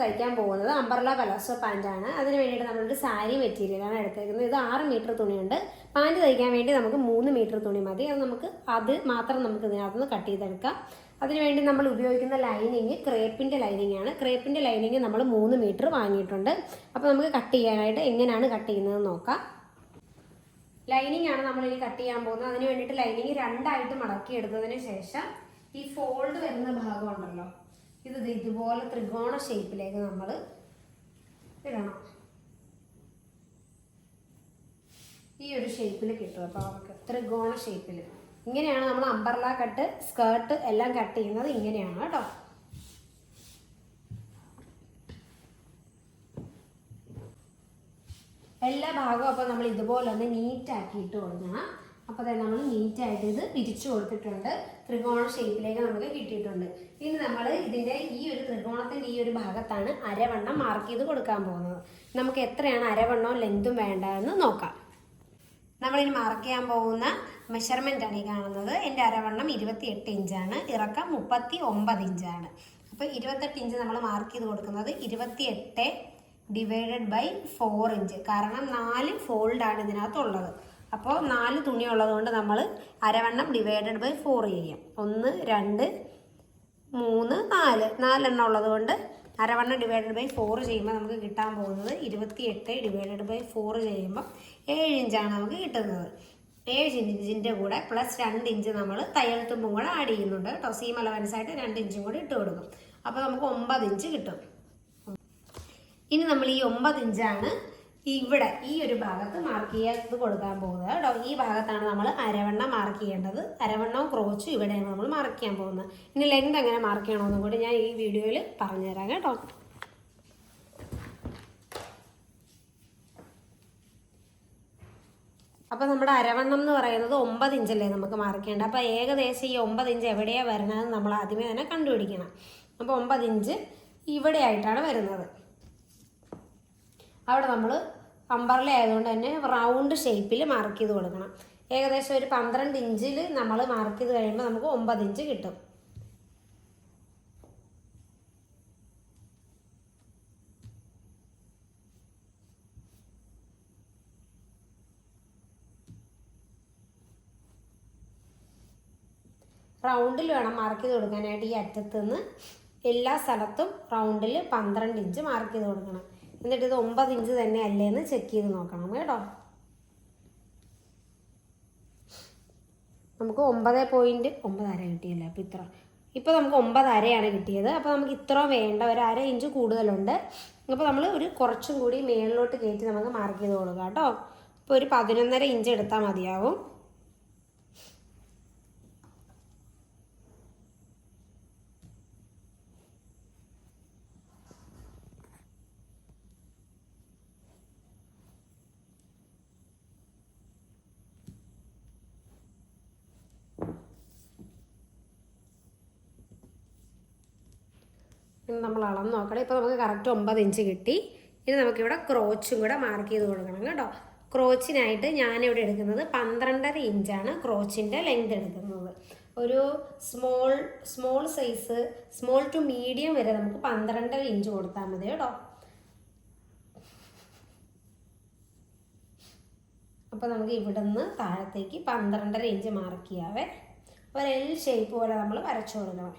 തയ്ക്കാൻ പോകുന്നത് umbrella palazzo പാൻറ്റാണ്. അതിന് വേണ്ടിയിട്ട് നമ്മളൊരു സാരി മെറ്റീരിയലാണ് എടുത്തേക്കുന്നത്. ഇത് 6 മീറ്റർ തുണിയുണ്ട്. പാൻറ്റ് തയ്ക്കാൻ വേണ്ടി നമുക്ക് 3 മീറ്റർ തുണി മതി. അത് മാത്രം നമുക്ക് ഇതിനകത്തുനിന്ന് കട്ട് ചെയ്തെടുക്കാം. അതിനുവേണ്ടി നമ്മൾ ഉപയോഗിക്കുന്ന ലൈനിങ് ക്രേപ്പിൻ്റെ ലൈനിങ് ആണ്. ക്രേപ്പിൻ്റെ ലൈനിങ് നമ്മൾ 3 മീറ്റർ വാങ്ങിയിട്ടുണ്ട്. അപ്പോൾ നമുക്ക് കട്ട് ചെയ്യാനായിട്ട് എങ്ങനെയാണ് കട്ട് ചെയ്യുന്നത് നോക്കാം. ലൈനിങ് ആണ് നമ്മൾ ഇനി കട്ട് ചെയ്യാൻ പോകുന്നത്. അതിന് വേണ്ടിയിട്ട് ലൈനിങ് 2ആയിട്ട് മടക്കി എടുത്തതിന് ശേഷം ഈ ഫോൾഡ് വരുന്ന ഭാഗം ഉണ്ടല്ലോ, ഇതുപോലെ ത്രികോണ ഷേപ്പിലേക്ക് നമ്മൾ ഇടണം. ഈ ഒരു ഷേപ്പിൽ കിട്ടും. അപ്പോൾ നമുക്ക് ത്രികോണ ഷേപ്പിൽ ഇങ്ങനെയാണ് നമ്മൾ അംബർല കട്ട്, സ്കേർട്ട് എല്ലാം കട്ട് ചെയ്യുന്നത് ഇങ്ങനെയാണ് കേട്ടോ. എല്ലാ ഭാഗവും അപ്പോൾ നമ്മൾ ഇതുപോലെ ഒന്ന് നീറ്റാക്കി ഇട്ട് കൊടുക്കണം. അപ്പോൾ തന്നെ നമ്മൾ നീറ്റായിട്ട് ഇത് പിരിച്ചു കൊടുത്തിട്ടുണ്ട്. ത്രികോണ ഷേപ്പിലേക്ക് നമുക്ക് കിട്ടിയിട്ടുണ്ട്. ഇനി നമ്മൾ ഇതിൻ്റെ ഈ ഒരു ത്രികോണത്തിൻ്റെ ഈ ഒരു ഭാഗത്താണ് അരവണ്ണം മാർക്ക് ചെയ്ത് കൊടുക്കാൻ പോകുന്നത്. നമുക്ക് എത്രയാണ് അരവണ്ണവും ലെങ്തും വേണ്ടതെന്ന് നോക്കാം. നമ്മളിനി മാർക്ക് ചെയ്യാൻ പോകുന്ന മെഷർമെൻ്റ് ആണ് ഈ കാണുന്നത്. എൻ്റെ അരവണ്ണം 28 ഇഞ്ചാണ്, ഇറക്കം 39 ഇഞ്ചാണ്. അപ്പോൾ 28 ഇഞ്ച് നമ്മൾ മാർക്ക് ചെയ്ത് കൊടുക്കുന്നത് 28 ഡിവൈഡഡ് ബൈ 4 ഇഞ്ച്. കാരണം 4 ഫോൾഡാണ് ഇതിനകത്തുള്ളത്. അപ്പോൾ 4 തുണി ഉള്ളതുകൊണ്ട് നമ്മൾ അരവണ്ണം ഡിവൈഡഡ് ബൈ 4 ചെയ്യാം. 1 2 3 4 എണ്ണം ഉള്ളതുകൊണ്ട് അരവണ്ണം ഡിവൈഡഡ് ബൈ 4 ചെയ്യുമ്പോൾ നമുക്ക് കിട്ടാൻ പോകുന്നത് 28 ഡിവൈഡഡ് ബൈ 4 ചെയ്യുമ്പോൾ 7 ഇഞ്ചാണ് നമുക്ക് കിട്ടുന്നത്. 7 ഇഞ്ചിൻ്റെ കൂടെ പ്ലസ് 2 ഇഞ്ച് നമ്മൾ തയ്യൽ തുമ്പും കൂടെ ആഡ് ചെയ്യുന്നുണ്ട് കേട്ടോ. സീം അലവൻസായിട്ട് 2 ഇഞ്ചും കൂടി ഇട്ട് കൊടുക്കും. അപ്പോൾ നമുക്ക് 9 ഇഞ്ച് കിട്ടും. ഇനി നമ്മൾ ഈ 9 ഇഞ്ചാണ് ഇവിടെ ഈ ഒരു ഭാഗത്ത് മാർക്ക് ചെയ്ത് കൊടുക്കാൻ പോകുന്നത് കേട്ടോ. ഈ ഭാഗത്താണ് നമ്മൾ അരവണ്ണം മാർക്ക് ചെയ്യേണ്ടത്. അരവണ്ണവും ക്രോച്ചും ഇവിടെയാണ് നമ്മൾ മാർക്ക് ചെയ്യാൻ പോകുന്നത്. ഇനി ലെങ്ത് എങ്ങനെ മാർക്ക് ചെയ്യണമെന്നും കൂടി ഞാൻ ഈ വീഡിയോയിൽ പറഞ്ഞുതരാം കേട്ടോ. അപ്പോൾ നമ്മുടെ അരവണ്ണം എന്ന് പറയുന്നത് 9 ഇഞ്ചല്ലേ നമുക്ക് മാർക്ക് ചെയ്യേണ്ടത്. അപ്പോൾ ഏകദേശം ഈ 9 ഇഞ്ച് എവിടെയാണ് വരുന്നതെന്ന് നമ്മൾ ആദ്യമേ തന്നെ കണ്ടുപിടിക്കണം. അപ്പോൾ 9 ഇഞ്ച് ഇവിടെ ആയിട്ടാണ് വരുന്നത്. അവിടെ നമ്മൾ അംബർല ആയതുകൊണ്ട് തന്നെ റൗണ്ട് ഷേപ്പിൽ മാർക്ക് ചെയ്ത് കൊടുക്കണം. ഏകദേശം ഒരു 12 ഇഞ്ചിൽ നമ്മൾ മാർക്ക് ചെയ്ത് കഴിയുമ്പോൾ നമുക്ക് 9 ഇഞ്ച് കിട്ടും. റൗണ്ടിൽ വേണം മാർക്ക് ചെയ്ത് കൊടുക്കാനായിട്ട്. ഈ അറ്റത്തുനിന്ന് എല്ലാ സ്ഥലത്തും റൗണ്ടിൽ 12 ഇഞ്ച് മാർക്ക് ചെയ്ത് കൊടുക്കണം. എന്നിട്ട് ഇത് 9 ഇഞ്ച് തന്നെ അല്ലേന്ന് ചെക്ക് ചെയ്ത് നോക്കണം കേട്ടോ. നമുക്ക് 9.9 കിട്ടിയല്ലേ. അപ്പോൾ ഇപ്പോൾ നമുക്ക് 9.5 കിട്ടിയത്. അപ്പോൾ നമുക്ക് ഇത്ര വേണ്ട, ഒരു 1/2 ഇഞ്ച് കൂടുതലുണ്ട്. അപ്പോൾ നമ്മൾ കുറച്ചും കൂടി മേളിലോട്ട് കയറ്റി നമുക്ക് മാർക്ക് ചെയ്ത് കൊടുക്കാം കേട്ടോ. ഇപ്പോൾ ഒരു 11.5 ഇഞ്ച് എടുത്താൽ മതിയാവും. നമ്മൾ അളന്ന് നോക്കണം. ഇപ്പോൾ നമുക്ക് കറക്റ്റ് 9 ഇഞ്ച് കിട്ടി. ഇനി നമുക്കിവിടെ ക്രോച്ചും കൂടെ മാർക്ക് ചെയ്ത് കൊടുക്കണം കേട്ടോ. ക്രോച്ചിനായിട്ട് ഞാനിവിടെ എടുക്കുന്നത് 12.5 ഇഞ്ചാണ് ക്രോച്ചിൻ്റെ ലെങ്ത് എടുക്കുന്നത്. ഒരു small size, small to medium വരെ നമുക്ക് 12.5 ഇഞ്ച് കൊടുത്താൽ മതി കേട്ടോ. അപ്പോൾ നമുക്ക് ഇവിടെ നിന്ന് താഴത്തേക്ക് 12.5 ഇഞ്ച് മാർക്ക് ചെയ്യാവേ. ഒരു എൽ ഷേപ്പ് പോലെ നമ്മൾ വരച്ചു കൊടുക്കണം.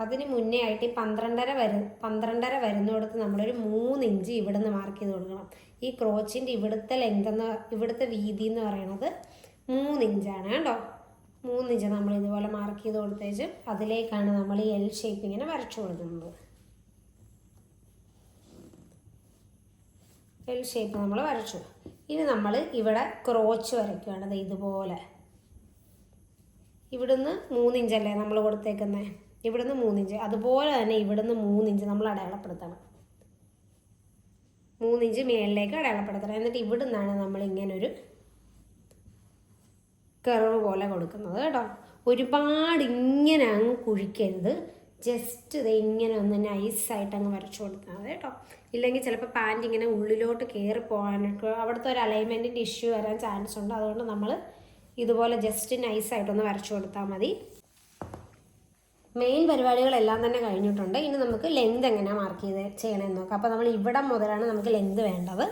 അതിന് മുന്നേ ആയിട്ട് ഈ 12.5 വരുന്നിടത്ത് നമ്മളൊരു 3 ഇഞ്ച് ഇവിടെ നിന്ന് മാർക്ക് ചെയ്ത് കൊടുക്കണം. ഈ ക്രോച്ചിൻ്റെ ഇവിടുത്തെ വീതി എന്ന് പറയുന്നത് 3 ഇഞ്ചാണ് കേട്ടോ. 3 ഇഞ്ച് നമ്മൾ ഇതുപോലെ മാർക്ക് ചെയ്ത് കൊടുത്തേച്ച് അതിലേക്കാണ് നമ്മൾ ഈ എൽ ഷേപ്പ് ഇങ്ങനെ വരച്ചു കൊടുക്കുന്നത്. എൽ ഷേപ്പ് നമ്മൾ വരച്ചു. ഇനി നമ്മൾ ഇവിടെ ക്രോച്ച് വരയ്ക്കുകയാണ് ഇതുപോലെ. ഇവിടുന്ന് 3 ഇഞ്ചല്ലേ നമ്മൾ കൊടുത്തേക്കുന്നത്. ഇവിടുന്ന് 3 ഇഞ്ച്, അതുപോലെ തന്നെ ഇവിടുന്ന് 3 ഇഞ്ച് നമ്മൾ അടയാളപ്പെടുത്തണം. 3 ഇഞ്ച് മേളിലേക്ക് അടയാളപ്പെടുത്തണം. എന്നിട്ട് ഇവിടുന്നാണ് നമ്മൾ ഇങ്ങനൊരു കർവ് പോലെ കൊടുക്കുന്നത് കേട്ടോ. ഒരുപാട് ഇങ്ങനെ അങ്ങ് കുഴിക്കരുത്. ജസ്റ്റ് ഇത് ഇങ്ങനെ ഒന്ന് നൈസായിട്ട് അങ്ങ് വരച്ചു കൊടുക്കാം കേട്ടോ. ഇല്ലെങ്കിൽ ചിലപ്പോൾ പാൻറ് ഇങ്ങനെ ഉള്ളിലോട്ട് കയറി പോകാനൊക്കെ അവിടുത്തെ ഒരു അലൈൻമെൻറ്റിൻ്റെ ഇഷ്യൂ വരാൻ ചാൻസ് ഉണ്ട്. അതുകൊണ്ട് നമ്മൾ ഇതുപോലെ ജസ്റ്റ് നൈസായിട്ടൊന്ന് വരച്ചു കൊടുത്താൽ മതി. മെയിൻ പരിപാടികളെല്ലാം തന്നെ കഴിഞ്ഞിട്ടുണ്ട്. ഇനി നമുക്ക് ലെങ്ത് എങ്ങനെയാണ് മാർക്ക് ചെയ്യണമെന്ന് നോക്കാം. അപ്പോൾ നമ്മൾ ഇവിടെ മുതലാണ് നമുക്ക് ലെങ്ത് വേണ്ടത്.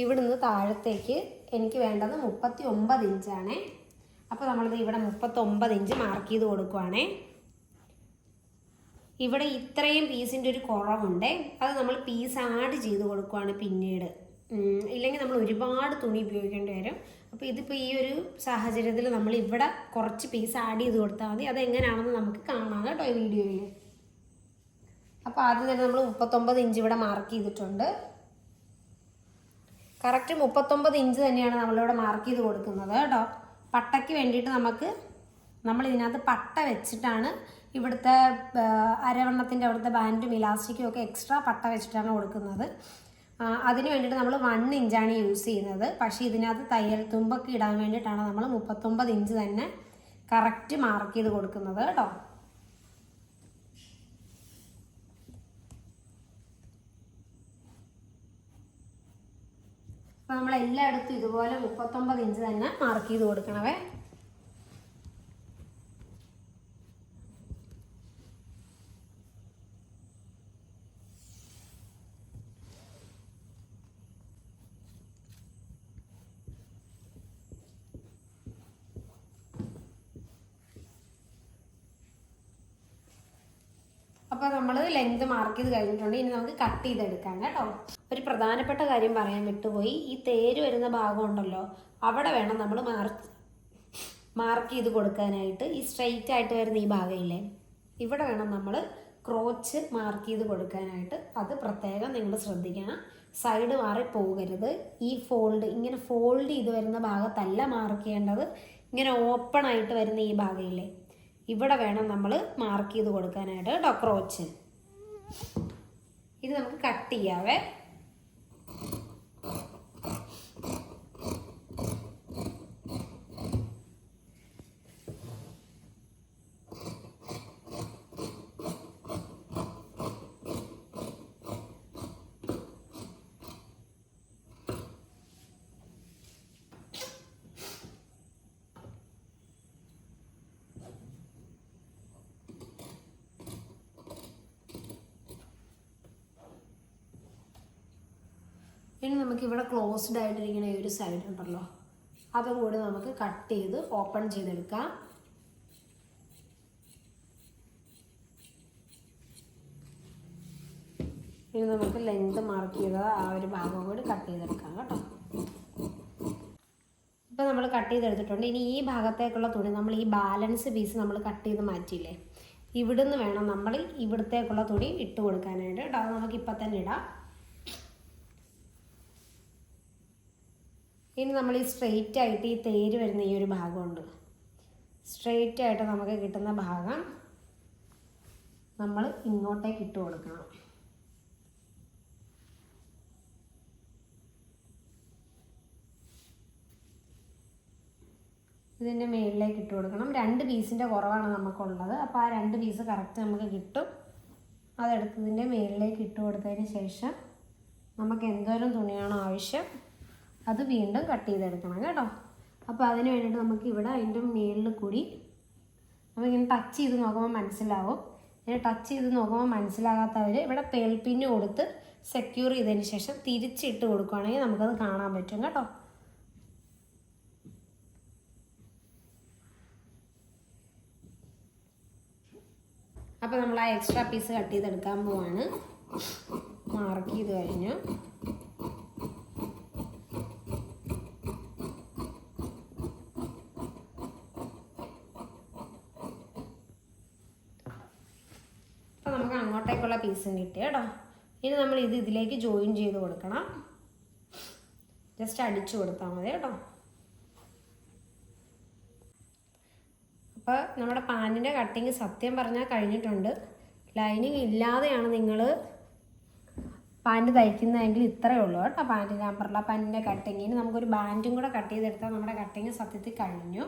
ഇവിടുന്ന് താഴത്തേക്ക് എനിക്ക് വേണ്ടത് 39 ഇഞ്ചാണേ. അപ്പോൾ നമ്മളിത് ഇവിടെ 39 ഇഞ്ച് മാർക്ക് ചെയ്ത് കൊടുക്കുവാണേ. ഇവിടെ ഇത്രയും പീസിൻ്റെ ഒരു കുറവുണ്ട്, അത് നമ്മൾ പീസ് ആഡ് ചെയ്ത് കൊടുക്കുവാണ് പിന്നീട്. ഇല്ലെങ്കിൽ നമ്മൾ ഒരുപാട് തുണി ഉപയോഗിക്കേണ്ടി വരും. അപ്പോൾ ഇതിപ്പോൾ ഈ ഒരു സാഹചര്യത്തിൽ നമ്മൾ ഇവിടെ കുറച്ച് പീസ് ആഡ് ചെയ്ത് കൊടുത്താൽ മതി. അതെങ്ങനെയാണെന്ന് നമുക്ക് കാണാം കേട്ടോ ഈ വീഡിയോയിൽ. അപ്പോൾ ആദ്യം തന്നെ നമ്മൾ 39 ഇഞ്ച് ഇവിടെ മാർക്ക് ചെയ്തിട്ടുണ്ട്. കറക്റ്റ് 39 ഇഞ്ച് തന്നെയാണ് നമ്മളിവിടെ മാർക്ക് ചെയ്ത് കൊടുക്കുന്നത് കേട്ടോ. പട്ടയ്ക്ക് വേണ്ടിയിട്ട് നമ്മൾ ഇതിനകത്ത് പട്ട വെച്ചിട്ടാണ് ഇവിടുത്തെ അരവണ്ണത്തിൻ്റെ അവിടുത്തെ ബാൻഡും ഇലാസ്റ്റിക്കും ഒക്കെ എക്സ്ട്രാ പട്ട വെച്ചിട്ടാണ് കൊടുക്കുന്നത്. അതിന് വേണ്ടിയിട്ട് നമ്മൾ 1 ഇഞ്ചാണ് യൂസ് ചെയ്യുന്നത്. പക്ഷേ ഇതിനകത്ത് തയ്യൽ തുമ്പൊക്കെ ഇടാൻ വേണ്ടിയിട്ടാണ് നമ്മൾ 39 ഇഞ്ച് തന്നെ കറക്റ്റ് മാർക്ക് ചെയ്ത് കൊടുക്കുന്നത് കേട്ടോ. അപ്പോൾ നമ്മൾ എല്ലായിടത്തും ഇതുപോലെ 39 ഇഞ്ച് തന്നെ മാർക്ക് ചെയ്ത് കൊടുക്കണവേ. അപ്പോൾ നമ്മൾ ലെങ്ത് മാർക്ക് ചെയ്ത് കഴിഞ്ഞിട്ടുണ്ട്. ഇനി നമുക്ക് കട്ട് ചെയ്തെടുക്കാം കേട്ടോ. ഒരു പ്രധാനപ്പെട്ട കാര്യം പറയാൻ വിട്ടുപോയി. ഈ തേര് വരുന്ന ഭാഗം ഉണ്ടല്ലോ, അവിടെ വേണം നമ്മൾ മാർക്ക് ചെയ്ത് കൊടുക്കാനായിട്ട്. ഈ സ്ട്രെയിറ്റ് ആയിട്ട് വരുന്ന ഈ ഭാഗമില്ലേ, ഇവിടെ വേണം നമ്മൾ ക്രോച്ച് മാർക്ക് ചെയ്ത് കൊടുക്കാനായിട്ട്. അത് പ്രത്യേകം നിങ്ങൾ ശ്രദ്ധിക്കണം. സൈഡ് മാറി പോകരുത്. ഈ ഇങ്ങനെ ഫോൾഡ് ചെയ്ത് വരുന്ന ഭാഗത്തല്ല മാർക്ക് ചെയ്യേണ്ടത്. ഇങ്ങനെ ഓപ്പൺ ആയിട്ട് വരുന്ന ഈ ഭാഗമില്ലേ, ഇവിടെ വേണം നമ്മൾ മാർക്ക് ചെയ്ത് കൊടുക്കാനായിട്ട് കേട്ടോ ക്രോച്ച്. ഇത് നമുക്ക് കട്ട് ചെയ്യാവേ. ഇനി നമുക്കിവിടെ ക്ലോസ്ഡ് ആയിട്ടിരിക്കുന്ന ഈ ഒരു സൈഡ് ഉണ്ടല്ലോ, അതും കൂടി നമുക്ക് കട്ട് ചെയ്ത് ഓപ്പൺ ചെയ്തെടുക്കാം. ഇനി നമുക്ക് ലെങ്ത് മാർക്ക് ചെയ്ത ആ ഒരു ഭാഗം കൂടി കട്ട് ചെയ്തെടുക്കാം കേട്ടോ. ഇപ്പോൾ നമ്മൾ കട്ട് ചെയ്തെടുത്തിട്ടുണ്ട്. ഇനി ഈ ഭാഗത്തേക്കുള്ള തുണി നമ്മൾ ഈ ബാലൻസ് പീസ് നമ്മൾ കട്ട് ചെയ്ത് മാറ്റിയില്ലേ, ഇവിടുന്ന് വേണം നമ്മൾ ഇവിടത്തേക്കുള്ള തുണി ഇട്ട് കൊടുക്കാനായിട്ട് കേട്ടോ. അത് നമുക്കിപ്പോൾ തന്നെ ഇടാം. ഇനി നമ്മൾ ഈ സ്ട്രെയിറ്റ് ആയിട്ട് ഈ തേര് വരുന്ന ഈ ഒരു ഭാഗമുണ്ട്, സ്ട്രെയിറ്റ് ആയിട്ട് നമുക്ക് കിട്ടുന്ന ഭാഗം നമ്മൾ ഇങ്ങോട്ടേക്ക് ഇട്ട് കൊടുക്കണം. ഇതിൻ്റെ മേളിലേക്ക് ഇട്ട് കൊടുക്കണം. 2 പീസിൻ്റെ കുറവാണ് നമുക്കുള്ളത്. അപ്പോൾ ആ 2 പീസ് കറക്റ്റ് നമുക്ക് കിട്ടും. അതെടുത്തതിൻ്റെ മേളിലേക്ക് ഇട്ട് കൊടുത്തതിന് ശേഷം നമുക്ക് എന്തോരം തുണിയാണോ ആവശ്യം അത് വീണ്ടും കട്ട് ചെയ്തെടുക്കണം കേട്ടോ. അപ്പോൾ അതിന് വേണ്ടിയിട്ട് നമുക്ക് ഇവിടെ അതിൻ്റെ മേളിൽ കൂടി നമ്മളിങ്ങനെ ടച്ച് ചെയ്ത് നോക്കുമ്പോൾ മനസ്സിലാവും. ഇങ്ങനെ ടച്ച് ചെയ്ത് നോക്കുമ്പോൾ മനസ്സിലാകാത്തവർ ഇവിടെ പേൾപ്പിന് കൊടുത്ത് സെക്യൂർ ചെയ്തതിന് ശേഷം തിരിച്ചിട്ട് കൊടുക്കുകയാണെങ്കിൽ നമുക്കത് കാണാൻ പറ്റും കേട്ടോ. അപ്പോൾ നമ്മൾ ആ എക്സ്ട്രാ പീസ് കട്ട് ചെയ്തെടുക്കാൻ പോവാണ്. മാർക്ക് ചെയ്ത് കഴിഞ്ഞു. അപ്പോൾ നമുക്ക് അങ്ങോട്ടേക്കുള്ള പീസും കിട്ടി കേട്ടോ. ഇനി നമ്മൾ ഇതിലേക്ക് ജോയിൻ ചെയ്ത് കൊടുക്കണം. ജസ്റ്റ് അടിച്ചു കൊടുത്താൽ മതി കേട്ടോ. അപ്പോൾ നമ്മുടെ പാൻറ്റിൻ്റെ കട്ടിങ് സത്യം പറഞ്ഞാൽ കഴിഞ്ഞിട്ടുണ്ട്. ലൈനിങ് ഇല്ലാതെയാണ് നിങ്ങൾ പാൻറ്റ് തയ്ക്കുന്നതെങ്കിൽ ഇത്രയേ ഉള്ളൂ കേട്ടോ. പാൻറ്റിൻ്റെ അമ്പർല പാൻറ്റിൻ്റെ കട്ടിങ്ങിന് നമുക്കൊരു ബാൻഡും കൂടെ കട്ട് ചെയ്തെടുത്താൽ നമ്മുടെ കട്ടിങ് സത്യത്തിൽ കഴിഞ്ഞു.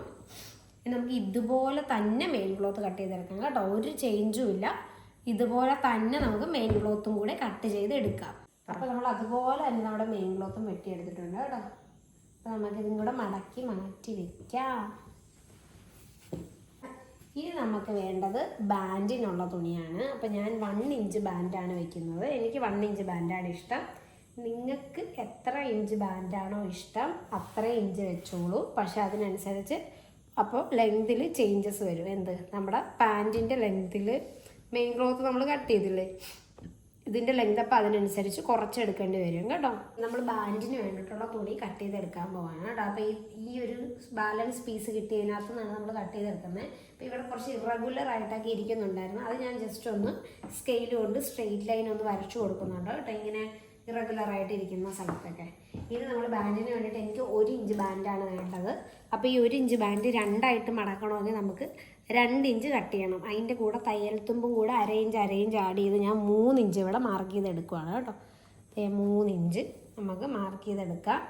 ഇനി നമുക്ക് ഇതുപോലെ തന്നെ മെയിൻ ക്ലോത്ത് കട്ട് ചെയ്തെടുക്കാം കേട്ടോ. ഒരു ചേഞ്ചും ഇല്ല. ഇതുപോലെ തന്നെ നമുക്ക് മെയിൻ ക്ലോത്തും കൂടെ കട്ട് ചെയ്ത് എടുക്കാം. അപ്പോൾ നമ്മൾ അതുപോലെ തന്നെ നമ്മുടെ മെയിൻ ക്ലോത്തും വെട്ടിയെടുത്തിട്ടുണ്ട് കേട്ടോ. അപ്പോൾ നമുക്കിതും കൂടെ മടക്കി മാറ്റി വയ്ക്കാം. ഇനി നമുക്ക് വേണ്ടത് ബാൻഡിനുള്ള തുണിയാണ്. അപ്പോൾ ഞാൻ 1 ഇഞ്ച് ബാൻഡാണ് വെക്കുന്നത്. എനിക്ക് 1 ഇഞ്ച് ബാൻഡാണ് ഇഷ്ടം. നിങ്ങൾക്ക് എത്ര ഇഞ്ച് ബാൻഡാണോ ഇഷ്ടം അത്രയും ഇഞ്ച് വെച്ചോളൂ. പക്ഷെ അതിനനുസരിച്ച് അപ്പോൾ ലെങ്തിൽ ചേഞ്ചസ് വരും. എന്ത്, നമ്മുടെ പാൻറ്റിൻ്റെ ലെങ്തിൽ മെയിൻ ക്ലോത്ത് നമ്മൾ കട്ട് ചെയ്തില്ലേ, ഇതിൻ്റെ ലെങ്ത് അപ്പോൾ അതിനനുസരിച്ച് കുറച്ചെടുക്കേണ്ടി വരും കേട്ടോ. നമ്മൾ ബാൻഡിന് വേണ്ടിയിട്ടുള്ള തുണി കട്ട് ചെയ്തെടുക്കാൻ പോവാണ് കേട്ടോ. അപ്പോൾ ഈ ഒരു ബാലൻസ് പീസ് കിട്ടിയതിനകത്ത് നിന്നാണ് നമ്മൾ കട്ട് ചെയ്തെടുക്കുന്നത്. അപ്പോൾ ഇവിടെ കുറച്ച് ഇറഗുലർ ആയിട്ടൊക്കെ ഇരിക്കുന്നുണ്ടായിരുന്നു. അത് ഞാൻ ജസ്റ്റ് ഒന്ന് സ്കെയിൽ കൊണ്ട് സ്ട്രെയിറ്റ് ലൈൻ ഒന്ന് വരച്ചു കൊടുക്കുന്നുണ്ട് കേട്ടോ, ഇങ്ങനെ ഇറഗുലറായിട്ട് ഇരിക്കുന്ന സ്ഥലത്തൊക്കെ. ഇത് നമ്മൾ ബാൻഡിന് വേണ്ടിയിട്ട് എനിക്ക് 1 ഇഞ്ച് ബാൻഡാണ് വേണ്ടത്. അപ്പോൾ ഈ 1 ഇഞ്ച് ബാൻഡ് 2ആയിട്ട് മടക്കണമെങ്കിൽ നമുക്ക് 2 ഇഞ്ച് കട്ട് ചെയ്യണം. അതിൻ്റെ കൂടെ തയ്യൽ തുമ്പും കൂടെ അര ഇഞ്ച് ആഡ് ചെയ്ത് ഞാൻ 3 ഇഞ്ച് ഇവിടെ മാർക്ക് ചെയ്തെടുക്കുകയാണ് കേട്ടോ. 3 ഇഞ്ച് നമുക്ക് മാർക്ക് ചെയ്തെടുക്കാം.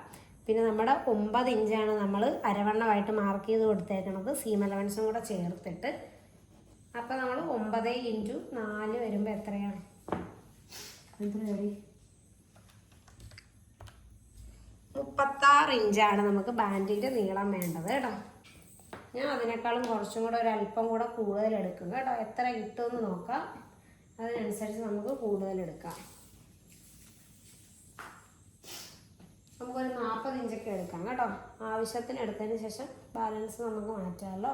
പിന്നെ നമ്മുടെ 9 ഇഞ്ചാണ് നമ്മൾ അരവണ്ണമായിട്ട് മാർക്ക് ചെയ്ത് കൊടുത്തേക്കുന്നത്, സീം അലവൻസും കൂടെ ചേർത്തിട്ട്. അപ്പോൾ നമ്മൾ 9 × 4 വരുമ്പോൾ എത്രയാണ്? 36 ഇഞ്ചാണ് നമുക്ക് ബാൻഡിൻ്റെ നീളം വേണ്ടത് കേട്ടോ. ഞാൻ അതിനേക്കാളും കുറച്ചും കൂടെ ഒരല്പം കൂടെ കൂടുതൽ എടുക്കും കേട്ടോ. എത്ര കിട്ടുമെന്ന് നോക്കാം, അതിനനുസരിച്ച് നമുക്ക് കൂടുതലെടുക്കാം. നമുക്കൊരു 40 ഇഞ്ചൊക്കെ എടുക്കാം കേട്ടോ. ആവശ്യത്തിന് എടുത്തതിന് ശേഷം ബാലൻസ് നമുക്ക് മാറ്റാമല്ലോ.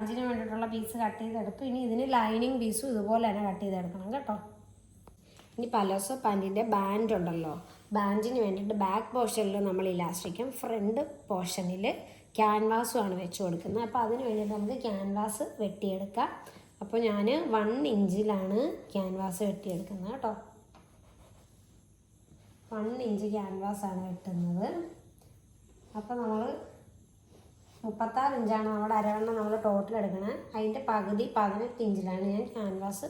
അതിന് വേണ്ടിയിട്ടുള്ള പീസ് കട്ട് ചെയ്തെടുത്തു. ഇനി ഇതിന് ലൈനിങ് പീസും ഇതുപോലെ തന്നെ കട്ട് ചെയ്തെടുക്കണം കേട്ടോ. ഇനി പലോസോ പാൻറ്റിൻ്റെ ബാൻഡ് ഉണ്ടല്ലോ, ബാൻഡിന് വേണ്ടിയിട്ട് ബാക്ക് പോർഷനിൽ നമ്മൾ ഇലാസ്റ്റിക്കും ഫ്രണ്ട് പോർഷനിൽ ക്യാൻവാസുമാണ് വെച്ച് കൊടുക്കുന്നത്. അപ്പോൾ അതിന് വേണ്ടിയിട്ട് നമുക്ക് ക്യാൻവാസ് വെട്ടിയെടുക്കാം. അപ്പോൾ ഞാൻ 1 ഇഞ്ചിലാണ് ക്യാൻവാസ് വെട്ടിയെടുക്കുന്നത് കേട്ടോ. 1 ഇഞ്ച് ക്യാൻവാസാണ് വെട്ടുന്നത്. അപ്പോൾ നമ്മൾ 36 ഇഞ്ചാണ് നമ്മുടെ അരവണ്ണം നമ്മൾ ടോട്ടൽ എടുക്കുന്നത്. അതിൻ്റെ പകുതി 18 ഇഞ്ചിലാണ് ഞാൻ ക്യാൻവാസ്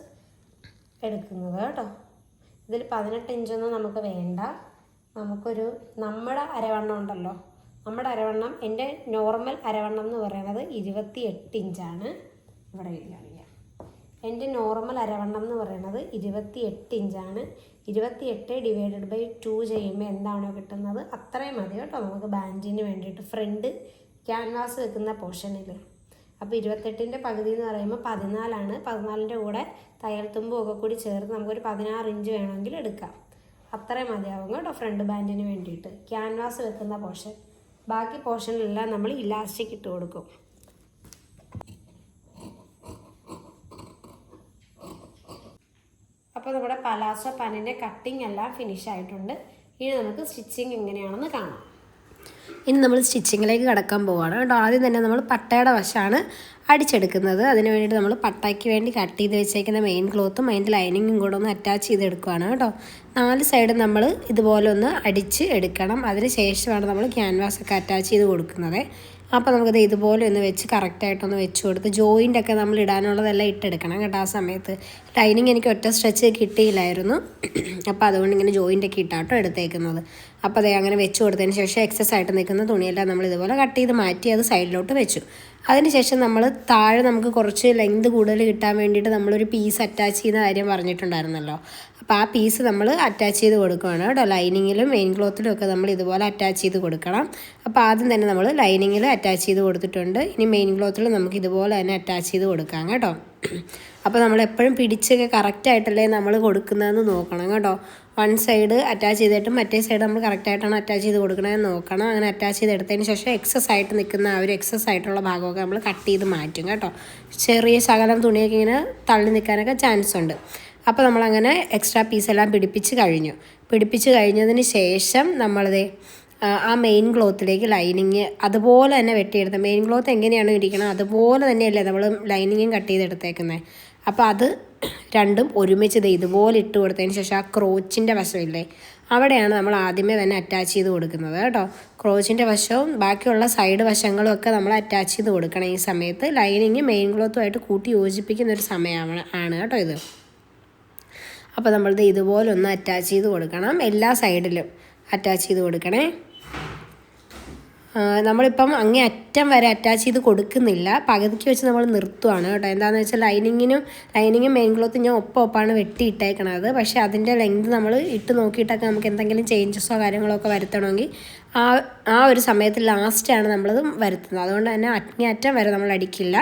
എടുക്കുന്നത് കേട്ടോ. ഇതിൽ 18 ഇഞ്ചൊന്നും നമുക്ക് വേണ്ട. നമുക്കൊരു നമ്മുടെ അരവണ്ണം ഉണ്ടല്ലോ, നമ്മുടെ അരവണ്ണം, എൻ്റെ നോർമൽ അരവണ്ണം എന്ന് പറയുന്നത് 28 ഇഞ്ചാണ്. ഇവിടെ വരികയാണെങ്കിൽ എൻ്റെ നോർമൽ അരവണ്ണം എന്ന് പറയുന്നത് 28 ഇഞ്ചാണ്. 28 / 2 ചെയ്യുമ്പോൾ എന്താണോ കിട്ടുന്നത് അത്രയും മതി കേട്ടോ നമുക്ക് ബാൻഡിന് വേണ്ടിയിട്ട് ഫ്രണ്ട് ക്യാൻവാസ് വെക്കുന്ന പോർഷനിൽ. അപ്പോൾ 28ൻ്റെ പകുതി എന്ന് പറയുമ്പോൾ 14ആണ്. 14ൻ്റെ കൂടെ തയ്യൽ തുമ്പും ഒക്കെ കൂടി ചേർത്ത് നമുക്കൊരു 16 ഇഞ്ച് വേണമെങ്കിൽ എടുക്കാം. അത്രയും മതിയാവും കേട്ടോ ഫ്രണ്ട് ബാൻഡിന് വേണ്ടിയിട്ട് ക്യാൻവാസ് വെക്കുന്ന പോർഷൻ. ബാക്കി പോർഷനിലെല്ലാം നമ്മൾ ഇലാസ്റ്റിക് ഇട്ട് കൊടുക്കും. അപ്പോൾ നമ്മുടെ പലാസോ പാനിൻ്റെ കട്ടിങ് എല്ലാം ഫിനിഷ് ആയിട്ടുണ്ട്. ഇനി നമുക്ക് സ്റ്റിച്ചിങ് എങ്ങനെയാണെന്ന് കാണാം. ഇനി നമ്മൾ സ്റ്റിച്ചിങ്ങിലേക്ക് കടക്കാൻ പോവുകയാണ് കേട്ടോ. ആദ്യം തന്നെ നമ്മൾ പട്ടയുടെ വശമാണ് അടിച്ചെടുക്കുന്നത്. അതിന് വേണ്ടിയിട്ട് നമ്മൾ പട്ടയ്ക്ക് വേണ്ടി കട്ട് ചെയ്ത് വെച്ചേക്കുന്ന മെയിൻ ക്ലോത്തും അതിൻ്റെ ലൈനിങ്ങും കൂടെ ഒന്ന് അറ്റാച്ച് ചെയ്തെടുക്കുകയാണ് കേട്ടോ. 4 സൈഡും നമ്മൾ ഇതുപോലെ ഒന്ന് അടിച്ച് എടുക്കണം. അതിന് ശേഷമാണ് നമ്മൾ ക്യാൻവാസൊക്കെ അറ്റാച്ച് ചെയ്ത് കൊടുക്കുന്നത്. അപ്പോൾ നമുക്കത് ഇതുപോലെ ഒന്ന് വെച്ച് കറക്റ്റായിട്ടൊന്ന് വെച്ച് കൊടുത്ത് ജോയിൻ്റൊക്കെ നമ്മൾ ഇടാനുള്ളതെല്ലാം ഇട്ടെടുക്കണം കേട്ടോ. ആ സമയത്ത് ലൈനിങ് എനിക്ക് ഒറ്റ സ്ട്രെച്ച് കിട്ടിയില്ലായിരുന്നു. അപ്പോൾ അതുകൊണ്ട് ഇങ്ങനെ ജോയിൻ്റൊക്കെ ഇട്ടാട്ടോ എടുത്തേക്കുന്നത്. അപ്പോൾ അതേ അങ്ങനെ വെച്ച് കൊടുത്തതിന് ശേഷം എക്സസ് ആയിട്ട് നിൽക്കുന്ന തുണിയെല്ലാം നമ്മൾ ഇതുപോലെ കട്ട് ചെയ്ത് മാറ്റി അത് സൈഡിലോട്ട് വെച്ചു. അതിനുശേഷം നമ്മൾ താഴെ നമുക്ക് കുറച്ച് ലെങ്ത് കൂടുതൽ കിട്ടാൻ വേണ്ടിയിട്ട് നമ്മളൊരു പീസ് അറ്റാച്ച് ചെയ്യുന്ന കാര്യം പറഞ്ഞിട്ടുണ്ടായിരുന്നല്ലോ. അപ്പോൾ ആ പീസ് നമ്മൾ അറ്റാച്ച് ചെയ്ത് കൊടുക്കുകയാണ് കേട്ടോ. ലൈനിങ്ങിലും മെയിൻ ക്ലോത്തിലും ഒക്കെ നമ്മൾ ഇതുപോലെ അറ്റാച്ച് ചെയ്ത് കൊടുക്കണം. അപ്പോൾ ആദ്യം തന്നെ നമ്മൾ ലൈനിങ്ങിൽ അറ്റാച്ച് ചെയ്ത് കൊടുത്തിട്ടുണ്ട്. ഇനി മെയിൻ ക്ലോത്തിൽ നമുക്ക് ഇതുപോലെ തന്നെ അറ്റാച്ച് ചെയ്ത് കൊടുക്കാം കേട്ടോ. അപ്പോൾ നമ്മളെപ്പോഴും പിടിച്ചൊക്കെ കറക്റ്റായിട്ടല്ലേ നമ്മൾ കൊടുക്കുന്നതെന്ന് നോക്കണം കേട്ടോ. 1 സൈഡ് അറ്റാച്ച് ചെയ്തിട്ട് മറ്റേ സൈഡ് നമ്മൾ കറക്റ്റായിട്ടാണ് അറ്റാച്ച് ചെയ്ത് കൊടുക്കണമെന്ന് നോക്കണം. അങ്ങനെ അറ്റാച്ച് ചെയ്തെടുത്തതിന് ശേഷം എക്സസ് ആയിട്ട് നിൽക്കുന്ന ആ ഒരു എക്സസ് ആയിട്ടുള്ള ഭാഗമൊക്കെ നമ്മൾ കട്ട് ചെയ്ത് മാറ്റും കേട്ടോ. ചെറിയ ശകലം തുണിയൊക്കെ ഇങ്ങനെ തള്ളി നിൽക്കാനൊക്കെ ചാൻസ് ഉണ്ട്. അപ്പോൾ നമ്മളങ്ങനെ എക്സ്ട്രാ പീസെല്ലാം പിടിപ്പിച്ച് കഴിഞ്ഞതിന് ശേഷം നമ്മളത് ആ മെയിൻ ക്ലോത്തിലേക്ക് ലൈനിങ് അതുപോലെ തന്നെ വെട്ടിയെടുത്ത് മെയിൻ ക്ലോത്ത് എങ്ങനെയാണോ ഇരിക്കണം അതുപോലെ തന്നെയല്ലേ നമ്മൾ ലൈനിങ്ങും കട്ട് ചെയ്തെടുത്തേക്കുന്നത്. അപ്പോൾ അത് രണ്ടും ഒരുമിച്ച് ഇതുപോലെ ഇട്ട് കൊടുത്തതിന് ശേഷം ആ ക്രോച്ചിൻ്റെ വശമില്ലേ അവിടെയാണ് നമ്മൾ ആദ്യമേ തന്നെ അറ്റാച്ച് ചെയ്ത് കൊടുക്കുന്നത് കേട്ടോ. ക്രോച്ചിൻ്റെ വശവും ബാക്കിയുള്ള സൈഡ് വശങ്ങളും ഒക്കെ നമ്മൾ അറ്റാച്ച് ചെയ്ത് കൊടുക്കണം. ഈ സമയത്ത് ലൈനിങ് മെയിൻ ക്ലോത്തുമായിട്ട് കൂട്ടി യോജിപ്പിക്കുന്ന ഒരു സമയമാണ് കേട്ടോ ഇത്. അപ്പോൾ നമ്മളിത് ഇതുപോലെ ഒന്ന് അറ്റാച്ച് ചെയ്ത് കൊടുക്കണം. എല്ലാ സൈഡിലും അറ്റാച്ച് ചെയ്ത് കൊടുക്കണേ. നമ്മളിപ്പം അങ്ങേ അറ്റം വരെ അറ്റാച്ച് ചെയ്ത് കൊടുക്കുന്നില്ല, പകുതിക്ക് വെച്ച് നമ്മൾ നിർത്തുവാണ് കേട്ടോ. എന്താണെന്ന് വെച്ചാൽ ലൈനിങ്ങും മെയിൻ ക്ലോത്തും ഞാൻ ഒപ്പമാണ് വെട്ടിയിട്ടേക്കണത്. പക്ഷേ അതിൻ്റെ ലെങ്ത് നമ്മൾ ഇട്ട് നോക്കിയിട്ടൊക്കെ നമുക്ക് എന്തെങ്കിലും ചേഞ്ചസോ കാര്യങ്ങളോ ഒക്കെ വരുത്തണമെങ്കിൽ ആ ആ ഒരു സമയത്ത് ലാസ്റ്റാണ് നമ്മളത് വരുത്തുന്നത്. അതുകൊണ്ട് തന്നെ അറ്റം വരെ നമ്മൾ അടിക്കില്ല.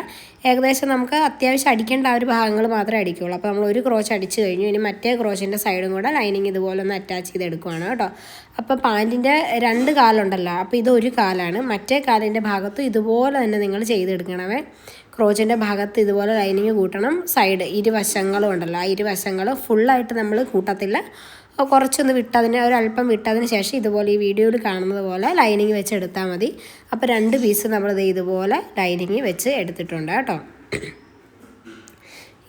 ഏകദേശം നമുക്ക് അത്യാവശ്യം അടിക്കേണ്ട ആ ഒരു ഭാഗങ്ങൾ മാത്രമേ അടിക്കുകയുള്ളൂ. അപ്പോൾ നമ്മൾ ഒരു ക്രോച്ച് അടിച്ച് കഴിഞ്ഞു. ഇനി മറ്റേ ക്രോച്ചിൻ്റെ സൈഡും കൂടെ ലൈനിങ് ഇതുപോലെ ഒന്ന് അറ്റാച്ച് ചെയ്തെടുക്കുകയാണ് കേട്ടോ. അപ്പോൾ പാൻറ്റിൻ്റെ 2 കാലുണ്ടല്ലോ, അപ്പോൾ ഇത് ഒരു കാലാണ്. മറ്റേ കാലിൻ്റെ ഭാഗത്തും ഇതുപോലെ തന്നെ നിങ്ങൾ ചെയ്തെടുക്കണമേ. ക്രോച്ചിൻ്റെ ഭാഗത്ത് ഇതുപോലെ ലൈനിങ് കൂട്ടണം. സൈഡ് ഇരുവശങ്ങളും ഉണ്ടല്ലോ, ആ ഇരുവശങ്ങളും ഫുള്ളായിട്ട് നമ്മൾ കൂട്ടത്തില്ല, കുറച്ചൊന്ന് വിട്ടതിന് ഒരല്പം വിട്ടതിന് ശേഷം ഇതുപോലെ ഈ വീഡിയോയിൽ കാണുന്നത് പോലെ ലൈനിങ് വെച്ച് എടുത്താൽ മതി. അപ്പോൾ 2 പീസ് നമ്മൾ ഇതുപോലെ ലൈനിങ് വെച്ച് എടുത്തിട്ടുണ്ട് കേട്ടോ.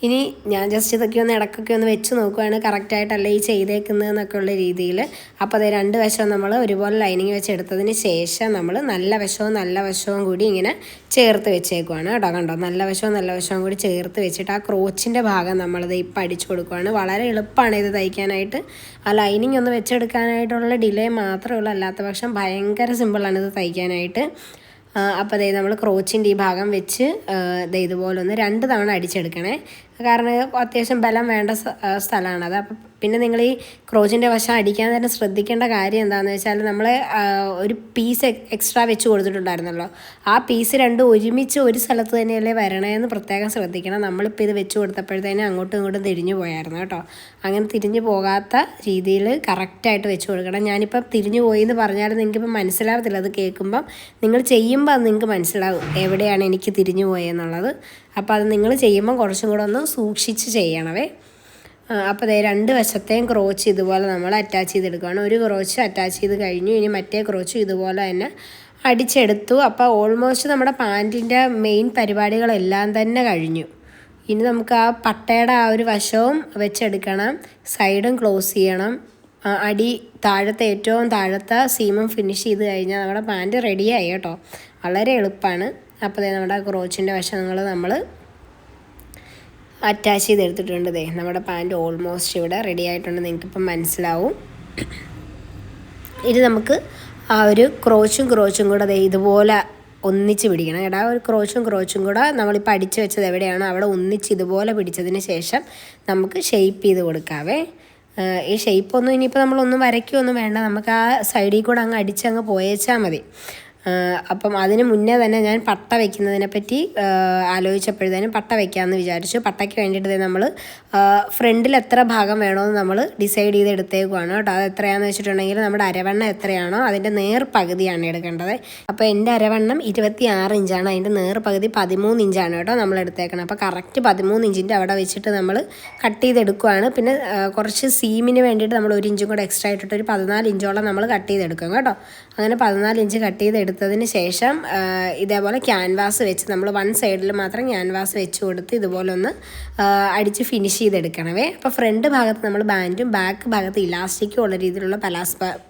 ഇനി ഞാൻ ജസ്റ്റ് ഇതൊക്കെ ഒന്ന് ഇടയ്ക്കൊക്കെ ഒന്ന് വെച്ച് നോക്കുകയാണ് കറക്റ്റായിട്ടല്ല ഈ ചെയ്തേക്കുന്നതെന്നൊക്കെ ഉള്ള രീതിയിൽ. അപ്പോൾ അത് 2 വശവും നമ്മൾ ഒരുപോലെ ലൈനിങ് വെച്ച് എടുത്തതിന് ശേഷം നമ്മൾ നല്ല വശവും കൂടി ഇങ്ങനെ ചേർത്ത് വെച്ചേക്കുവാണ് കേട്ടോ. കണ്ടോ, നല്ല വശവും കൂടി ചേർത്ത് വെച്ചിട്ട് ആ ക്രോച്ചിൻ്റെ ഭാഗം നമ്മളത് ഇപ്പം അടിച്ചു കൊടുക്കുകയാണ്. വളരെ എളുപ്പമാണ് ഇത് തയ്ക്കാനായിട്ട്. ആ ലൈനിങ് ഒന്ന് വെച്ചെടുക്കാനായിട്ടുള്ള ഡിലേ മാത്രമേ ഉള്ളൂ, അല്ലാത്ത പക്ഷം ഭയങ്കര സിമ്പിളാണ് ഇത് തയ്ക്കാനായിട്ട്. അപ്പോൾ നമ്മൾ ക്രോച്ചിൻ്റെ ഈ ഭാഗം വെച്ച് ഇതുപോലെ ഒന്ന് 2 തവണ അടിച്ചെടുക്കണേ. കാരണം അത്യാവശ്യം ബലം വേണ്ട സ്ഥലമാണത്. അപ്പം പിന്നെ നിങ്ങൾ ഈ ക്രോച്ചിൻ്റെ വശം അടിക്കാൻ തന്നെ ശ്രദ്ധിക്കേണ്ട കാര്യം എന്താണെന്ന് വെച്ചാൽ നമ്മൾ ഒരു പീസ് എക്സ്ട്രാ വെച്ച് കൊടുത്തിട്ടുണ്ടായിരുന്നല്ലോ, ആ പീസ് 2 ഒരുമിച്ച് ഒരു സ്ഥലത്ത് തന്നെയല്ലേ വരണേന്ന് പ്രത്യേകം ശ്രദ്ധിക്കണം. നമ്മളിപ്പോൾ ഇത് വെച്ച് കൊടുത്തപ്പോഴത്തേനും അങ്ങോട്ടും ഇങ്ങോട്ടും തിരിഞ്ഞു പോയായിരുന്നു കേട്ടോ. അങ്ങനെ തിരിഞ്ഞു പോകാത്ത രീതിയിൽ കറക്റ്റായിട്ട് വെച്ച് കൊടുക്കണം. ഞാനിപ്പം തിരിഞ്ഞു പോയി എന്ന് പറഞ്ഞാൽ നിങ്ങൾക്കിപ്പം മനസ്സിലാവത്തില്ല. അത് കേൾക്കുമ്പം നിങ്ങൾ ചെയ്യുമ്പോൾ അത് നിങ്ങൾക്ക് മനസ്സിലാവും എവിടെയാണ് എനിക്ക് തിരിഞ്ഞു പോയെന്നുള്ളത്. അപ്പോൾ അത് നിങ്ങൾ ചെയ്യുമ്പം കുറച്ചും കൂടെ ഒന്ന് സൂക്ഷിച്ച് ചെയ്യണവേ. അപ്പോൾ 2 വശത്തെയും ക്രോച്ച് ഇതുപോലെ നമ്മൾ അറ്റാച്ച് ചെയ്തെടുക്കുകയാണ്. ഒരു ക്രോച്ച് അറ്റാച്ച് ചെയ്ത് കഴിഞ്ഞു. ഇനി മറ്റേ ക്രോച്ച് ഇതുപോലെ തന്നെ അടിച്ചെടുത്തു. അപ്പോൾ ഓൾമോസ്റ്റ് നമ്മുടെ പാൻറ്റിൻ്റെ മെയിൻ പരിപാടികളെല്ലാം തന്നെ കഴിഞ്ഞു. ഇനി നമുക്ക് ആ പട്ടയുടെ ആ ഒരു വശവും വെച്ചെടുക്കണം, സൈഡും ക്ലോസ് ചെയ്യണം, താഴത്തെ ഏറ്റവും താഴത്തെ സീമും ഫിനിഷ് ചെയ്ത് കഴിഞ്ഞാൽ നമ്മുടെ പാൻറ്റ് റെഡിയായി കേട്ടോ. വളരെ എളുപ്പമാണ്. അപ്പോൾ നമ്മുടെ ക്രോച്ചിൻ്റെ വശങ്ങൾ നമ്മൾ അറ്റാച്ച് ചെയ്തെടുത്തിട്ടുണ്ട്. നമ്മുടെ പാൻറ്റ് ഓൾമോസ്റ്റ് ഇവിടെ റെഡി ആയിട്ടുണ്ട്, നിങ്ങൾക്കിപ്പം മനസ്സിലാവും. ഇത് നമുക്ക് ആ ഒരു ക്രോച്ചും കൂടെ ഇതുപോലെ ഒന്നിച്ച് പിടിക്കണം കേട്ടോ. ഒരു ക്രോച്ചും കൂടെ നമ്മളിപ്പോൾ അടിച്ച് വെച്ചത് എവിടെയാണോ അവിടെ ഒന്നിച്ച് ഇതുപോലെ പിടിച്ചതിന് ശേഷം നമുക്ക് ഷെയ്പ്പ് ചെയ്ത് കൊടുക്കാവേ. ഈ ഷെയ്പ്പൊന്നും ഇനിയിപ്പോൾ നമ്മളൊന്നും വരയ്ക്കുകയൊന്നും വേണ്ട, നമുക്ക് ആ സൈഡിൽ കൂടെ അങ്ങ് അടിച്ചങ്ങ് പോയേച്ചാൽ മതി. അപ്പം അതിന് മുന്നേ തന്നെ ഞാൻ പട്ട വയ്ക്കുന്നതിനെ പറ്റി ആലോചിച്ചപ്പോഴത്തേനും പട്ട വയ്ക്കാമെന്ന് വിചാരിച്ചു. പട്ടയ്ക്ക് വേണ്ടിയിട്ട് നമ്മൾ ഫ്രണ്ടിൽ എത്ര ഭാഗം വേണമെന്ന് നമ്മൾ ഡിസൈഡ് ചെയ്ത് എടുത്തേക്കുവാണ് കേട്ടോ. അത് എത്രയാണെന്ന് വെച്ചിട്ടുണ്ടെങ്കിൽ നമ്മുടെ അരവണ്ണം എത്രയാണോ അതിൻ്റെ നേർ പകുതിയാണ് എടുക്കേണ്ടത്. അപ്പോൾ എൻ്റെ അരവണ്ണം 26 ഇഞ്ചാണ്, അതിൻ്റെ നേർ പകുതി 13 ഇഞ്ചാണ് കേട്ടോ നമ്മൾ എടുത്തേക്കണം. അപ്പോൾ കറക്റ്റ് 13 ഇഞ്ചിൻ്റെ അവിടെ വെച്ചിട്ട് നമ്മൾ കട്ട് ചെയ്തെടുക്കുവാണ്. പിന്നെ കുറച്ച് സീമിന് വേണ്ടിയിട്ട് നമ്മൾ 1 ഇഞ്ചും കൂടെ എക്സ്ട്രാ ഇട്ടിട്ട് ഒരു 14 ഇഞ്ചോളം നമ്മൾ കട്ട് ചെയ്തെടുക്കും കേട്ടോ. അങ്ങനെ 14 ഇഞ്ച് കട്ട് ചെയ്തെടുത്തതിന് ശേഷം ഇതേപോലെ ക്യാൻവാസ് വെച്ച് നമ്മൾ 1 സൈഡിൽ മാത്രം ക്യാൻവാസ് വെച്ച് കൊടുത്ത് ഇതുപോലെ ഒന്ന് അടിച്ച് ഫിനിഷ് ചെയ്തെടുക്കണവേ. അപ്പോൾ ഫ്രണ്ട് ഭാഗത്ത് നമ്മൾ ബാൻഡും ബാക്ക് ഭാഗത്ത് ഇലാസ്റ്റിക്കും ഉള്ള രീതിയിലുള്ള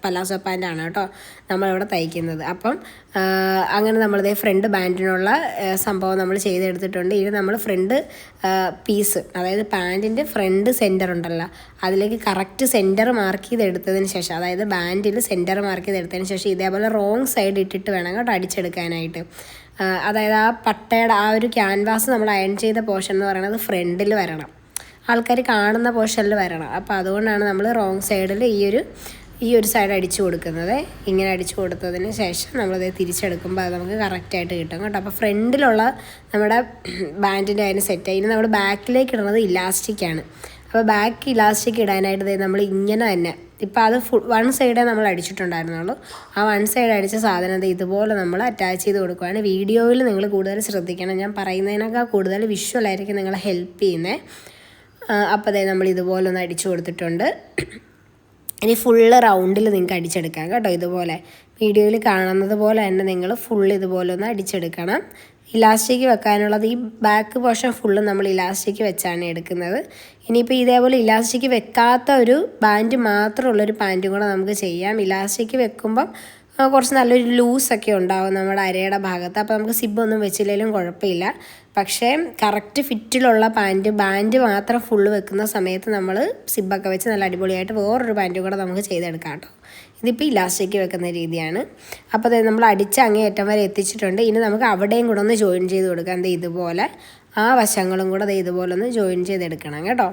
പലാസോ പാൻറ്റാണ് കേട്ടോ നമ്മളിവിടെ തയ്ക്കുന്നത്. അപ്പം അങ്ങനെ നമ്മളിതേ ഫ്രണ്ട് ബാൻഡിനുള്ള സംഭവം നമ്മൾ ചെയ്തെടുത്തിട്ടുണ്ട്. ഇത് നമ്മൾ ഫ്രണ്ട് പീസ്, അതായത് പാൻറ്റിൻ്റെ ഫ്രണ്ട് സെൻറ്റർ ഉണ്ടല്ലോ അതിലേക്ക് കറക്റ്റ് സെൻറ്റർ മാർക്ക് ചെയ്തെടുത്തതിന് ശേഷം, അതായത് ബാൻഡിൽ സെൻറ്റർ മാർക്ക് ചെയ്തെടുത്തതിന് ശേഷം ഇതേപോലെ റോങ് സൈഡ് ഇട്ടിട്ട് വേണം കേട്ടോ അടിച്ചെടുക്കാനായിട്ട്. അതായത് ആ പട്ടയുടെ ആ ഒരു ക്യാൻവാസ് നമ്മൾ അയൺ ചെയ്ത പോർഷൻ എന്ന് പറയുന്നത് ഫ്രണ്ടിൽ വരണം, ആൾക്കാർ കാണുന്ന പോർഷനിൽ വരണം. അപ്പോൾ അതുകൊണ്ടാണ് നമ്മൾ റോങ് സൈഡിൽ ഈ ഒരു സൈഡ് അടിച്ചു കൊടുക്കുന്നത്. ഇങ്ങനെ അടിച്ചു കൊടുത്തതിന് ശേഷം നമ്മളത് തിരിച്ചെടുക്കുമ്പോൾ അത് നമുക്ക് കറക്റ്റായിട്ട് കിട്ടും കേട്ടോ. അപ്പോൾ ഫ്രണ്ടിലുള്ള നമ്മുടെ ബാൻഡിൻ്റെ അതിന് സെറ്റായി. ഇനി നമ്മൾ ബാക്കിലേക്ക് ഇടുന്നത് ഇലാസ്റ്റിക്കാണ്. അപ്പോൾ ബാക്ക് ഇലാസ്റ്റിക് ഇടാനായിട്ട് നമ്മൾ ഇങ്ങനെ തന്നെ, ഇപ്പോൾ അത് 1 സൈഡേ നമ്മൾ അടിച്ചിട്ടുണ്ടായിരുന്നുള്ളൂ. ആ 1 സൈഡ് അടിച്ച സാധനം ഇതുപോലെ നമ്മൾ അറ്റാച്ച് ചെയ്ത് കൊടുക്കുകയാണ്. വീഡിയോയിൽ നിങ്ങൾ കൂടുതൽ ശ്രദ്ധിക്കണം, ഞാൻ പറയുന്നതിനേക്കാൾ കൂടുതൽ വിഷ്വലായിരിക്കും നിങ്ങളെ ഹെൽപ്പ് ചെയ്യുന്നത്. അപ്പോൾ നമ്മൾ ഇതുപോലെ ഒന്ന് അടിച്ചു കൊടുത്തിട്ടുണ്ട്. ഇനി ഫുള്ള് റൗണ്ടിൽ നിങ്ങൾക്ക് അടിച്ചെടുക്കാം കേട്ടോ. ഇതുപോലെ വീഡിയോയിൽ കാണുന്നത് പോലെ തന്നെ നിങ്ങൾ ഫുള്ള് ഇതുപോലെ ഒന്ന് അടിച്ചെടുക്കണം. ഇലാസ്റ്റിക് വെക്കാനുള്ളത് ഈ ബാക്ക് പോർഷൻ ഫുള്ള് നമ്മൾ ഇലാസ്റ്റിക് വെച്ചാണ് എടുക്കുന്നത്. ഇനിയിപ്പോൾ ഇതേപോലെ ഇലാസ്റ്റിക് വെക്കാത്ത ഒരു ബാൻഡ് മാത്രമുള്ളൊരു പാൻറ്റും കൂടെ നമുക്ക് ചെയ്യാം. ഇലാസ്റ്റിക് വെക്കുമ്പം കുറച്ച് നല്ലൊരു ലൂസൊക്കെ ഉണ്ടാവും നമ്മുടെ അരയുടെ ഭാഗത്ത്. അപ്പോൾ നമുക്ക് സിബൊന്നും വെച്ചില്ലെങ്കിലും കുഴപ്പമില്ല. പക്ഷേ കറക്റ്റ് ഫിറ്റിലുള്ള ബാൻഡ് മാത്രം ഫുള്ള് വെക്കുന്ന സമയത്ത് നമ്മൾ സിബൊക്കെ വെച്ച് നല്ല അടിപൊളിയായിട്ട് വേറൊരു പാൻറ്റും കൂടെ നമുക്ക് ചെയ്തെടുക്കാം കേട്ടോ. ഇതിപ്പോൾ ഇലാസ്റ്റിക് വെക്കുന്ന രീതിയാണ്. അപ്പോൾ അത് നമ്മൾ അടിച്ച് അങ്ങേയറ്റം വരെ എത്തിച്ചിട്ടുണ്ട്. ഇനി നമുക്ക് അവിടെയും കൂടെ ഒന്ന് ജോയിൻ ചെയ്ത് കൊടുക്കാം. ഇതുപോലെ ആ വശങ്ങളും കൂടെ ഇതുപോലെ ഒന്ന് ജോയിൻ ചെയ്തെടുക്കണം കേട്ടോ.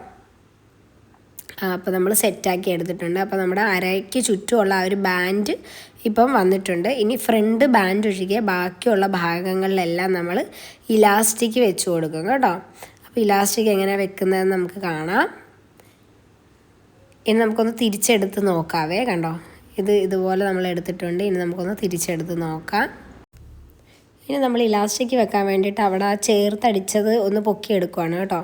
അപ്പോൾ നമ്മൾ സെറ്റാക്കി എടുത്തിട്ടുണ്ട്. അപ്പോൾ നമ്മുടെ അരയ്ക്ക് ചുറ്റുമുള്ള ആ ഒരു ബാൻഡ് ഇപ്പം വന്നിട്ടുണ്ട്. ഇനി ഫ്രണ്ട് ബാൻഡ് ഒഴികെ ബാക്കിയുള്ള ഭാഗങ്ങളിലെല്ലാം നമ്മൾ ഇലാസ്റ്റിക് വെച്ച് കൊടുക്കും കേട്ടോ. അപ്പോൾ ഇലാസ്റ്റിക് എങ്ങനെയാണ് വെക്കുന്നതെന്ന് നമുക്ക് കാണാം. ഇനി നമുക്കൊന്ന് തിരിച്ചെടുത്ത് നോക്കാവേ. കണ്ടോ, ഇതുപോലെ നമ്മൾ എടുത്തിട്ടുണ്ട്. ഇനി നമുക്കൊന്ന് തിരിച്ചെടുത്ത് നോക്കാം. ഇനി നമ്മൾ ഇലാസ്റ്റിക് വെക്കാൻ വേണ്ടിയിട്ട് അവിടെ ചേർത്തടിച്ചത് ഒന്ന് പൊക്കിയെടുക്കുകയാണ് കേട്ടോ.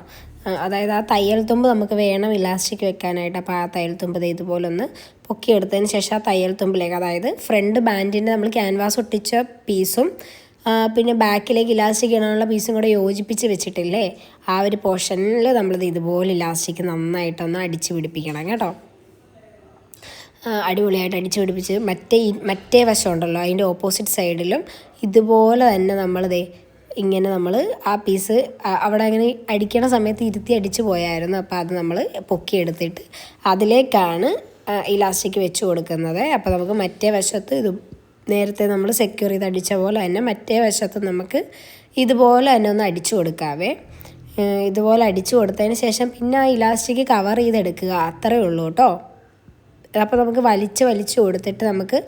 അതായത് ആ തയ്യൽ തുമ്പ് നമുക്ക് വേണം ഇലാസ്റ്റിക് വെക്കാനായിട്ട്. അപ്പോൾ ആ തയ്യൽ തുമ്പ് ഇതുപോലെ ഒന്ന് പൊക്കിയെടുത്തതിന് ശേഷം ആ തയ്യൽ തുമ്പിലേക്ക്, അതായത് ഫ്രണ്ട് ബാൻഡിൻ്റെ നമ്മൾ ക്യാൻവാസ് ഒട്ടിച്ച പീസും പിന്നെ ബാക്കിലേക്ക് ഇലാസ്റ്റിക് ഇടാനുള്ള പീസും കൂടെ യോജിപ്പിച്ച് വെച്ചിട്ടില്ലേ, ആ ഒരു പോർഷനിൽ നമ്മളിത് ഇതുപോലെ ഇലാസ്റ്റിക് നന്നായിട്ടൊന്ന് അടിച്ച് പിടിപ്പിക്കണം കേട്ടോ. അടിപൊളിയായിട്ട് അടിച്ച് പിടിപ്പിച്ച് മറ്റേ വശം ഉണ്ടല്ലോ, അതിൻ്റെ ഓപ്പോസിറ്റ് സൈഡിലും ഇതുപോലെ തന്നെ നമ്മളിതേ ഇങ്ങനെ നമ്മൾ ആ പീസ് അവിടെ അങ്ങനെ അടിക്കണ സമയത്ത് ഇരുത്തി അടിച്ച് പോയായിരുന്നു. അപ്പോൾ അത് നമ്മൾ പൊക്കിയെടുത്തിട്ട് അതിലേക്കാണ് ഇലാസ്റ്റിക് വെച്ച് കൊടുക്കുന്നത്. അപ്പോൾ നമുക്ക് മറ്റേ വശത്ത് ഇത് നേരത്തെ നമ്മൾ സെക്യൂർ ചെയ്ത് അടിച്ച പോലെ തന്നെ മറ്റേ വശത്ത് നമുക്ക് ഇതുപോലെ തന്നെ ഒന്ന് അടിച്ചു കൊടുക്കാവേ. ഇതുപോലെ അടിച്ചു കൊടുത്തതിന് ശേഷം പിന്നെ ആ ഇലാസ്റ്റിക് കവർ ചെയ്തെടുക്കുക, അത്രയേ ഉള്ളൂ കേട്ടോ. അപ്പോൾ നമുക്ക് വലിച്ച് കൊടുത്തിട്ട് നമുക്ക്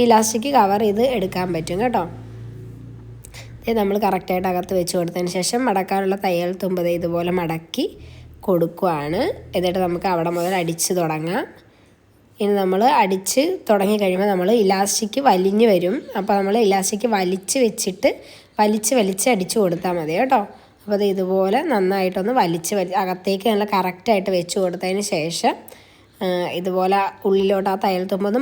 ഇലാസ്റ്റിക് കവർ ചെയ്ത് എടുക്കാൻ പറ്റും കേട്ടോ. ഇത് നമ്മൾ കറക്റ്റായിട്ട് അകത്ത് വെച്ച് കൊടുത്തതിന് ശേഷം മടക്കാനുള്ള തയ്യൽ തുമ്പ് ഇതുപോലെ മടക്കി കൊടുക്കുകയാണ്. എന്നിട്ട് നമുക്ക് അവിടെ മുതൽ അടിച്ച് തുടങ്ങാം. ഇനി നമ്മൾ അടിച്ച് തുടങ്ങി കഴിയുമ്പോൾ നമ്മൾ ഇലാസ്റ്റിക് വലിഞ്ഞ് വരും. അപ്പോൾ നമ്മൾ ഇലാസ്റ്റിക് വലിച്ച് അടിച്ച് കൊടുത്താൽ മതി കേട്ടോ. അപ്പോൾ അത് ഇതുപോലെ നന്നായിട്ടൊന്ന് അകത്തേക്ക് നല്ല കറക്റ്റായിട്ട് വെച്ച് കൊടുത്തതിന് ശേഷം ഇതുപോലെ ഉള്ളിലോട്ട് ആ തയ്യൽ തുമ്പൊന്ന്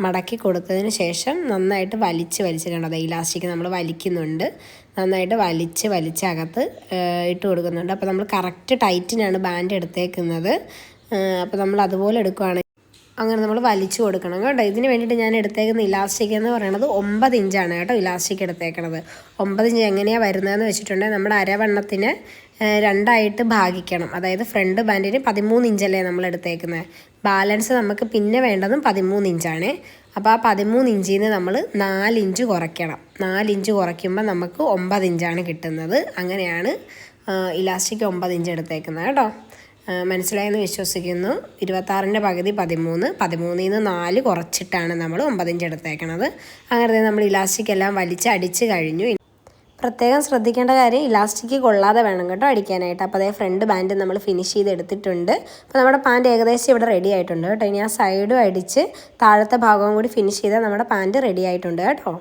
മടക്കി കൊടുത്തതിന് ശേഷം നന്നായിട്ട് വലിച്ച് കണ്ടത് ഇലാസ്റ്റിക് നമ്മൾ വലിക്കുന്നുണ്ട്, നന്നായിട്ട് വലിച്ച് അകത്ത് ഇട്ട് കൊടുക്കുന്നുണ്ട്. അപ്പോൾ നമ്മൾ കറക്റ്റ് ടൈറ്റിനാണ് ബാൻഡ് എടുത്തേക്കുന്നത്. അപ്പോൾ നമ്മൾ അതുപോലെ എടുക്കുകയാണ്, അങ്ങനെ നമ്മൾ വലിച്ചു കൊടുക്കണം കേട്ടോ. ഇതിന് വേണ്ടിയിട്ട് ഞാൻ എടുത്തേക്കുന്ന ഇലാസ്റ്റിക് എന്ന് പറയുന്നത് 9 ഇഞ്ചാണ് കേട്ടോ ഇലാസ്റ്റിക് എടുത്തേക്കണത്. 9 ഇഞ്ച് എങ്ങനെയാണ് വരുന്നതെന്ന് വെച്ചിട്ടുണ്ടെങ്കിൽ നമ്മുടെ അരവണ്ണത്തിന് 2ആയിട്ട് ഭാഗിക്കണം. അതായത് ഫ്രണ്ട് ബാൻഡിന് 13 ഇഞ്ചല്ലേ നമ്മൾ എടുത്തേക്കുന്നത്. ബാലൻസ് നമുക്ക് പിന്നെ വേണ്ടതും 13 ഇഞ്ചാണ്. അപ്പോൾ ആ 13 ഇഞ്ചിൽ നിന്ന് നമ്മൾ 4 ഇഞ്ച് കുറയ്ക്കണം. 4 ഇഞ്ച് കുറയ്ക്കുമ്പോൾ നമുക്ക് 9 ഇഞ്ചാണ് കിട്ടുന്നത്. അങ്ങനെയാണ് ഇലാസ്റ്റിക് 9 ഇഞ്ച് എടുത്തേക്കുന്നത് കേട്ടോ. മനസ്സിലായെന്ന് വിശ്വസിക്കുന്നു. 26ൻ്റെ പകുതി 13, 13ൽ നിന്ന് 4 കുറച്ചിട്ടാണ് നമ്മൾ 9 ഇഞ്ച് എടുത്തേക്കണത്. അങ്ങനെ നമ്മൾ ഇലാസ്റ്റിക് എല്ലാം വലിച്ച് അടിച്ച് കഴിഞ്ഞു. പ്രത്യേകം ശ്രദ്ധിക്കേണ്ട കാര്യം, ഇലാസ്റ്റിക് കൊള്ളാതെ വേണം കേട്ടോ അടിക്കാനായിട്ട്. അപ്പോൾ അതേ ഫ്രണ്ട് ബാൻഡ് നമ്മൾ ഫിനിഷ് ചെയ്ത് എടുത്തിട്ടുണ്ട്. അപ്പോൾ നമ്മുടെ പാൻറ്റ് ഏകദേശം ഇവിടെ റെഡി ആയിട്ടുണ്ട് കേട്ടോ. ഇനി ആ സൈഡും അടിച്ച് താഴത്തെ ഭാഗവും കൂടി ഫിനിഷ് ചെയ്താൽ നമ്മുടെ പാൻറ്റ് റെഡി ആയിട്ടുണ്ട് കേട്ടോ.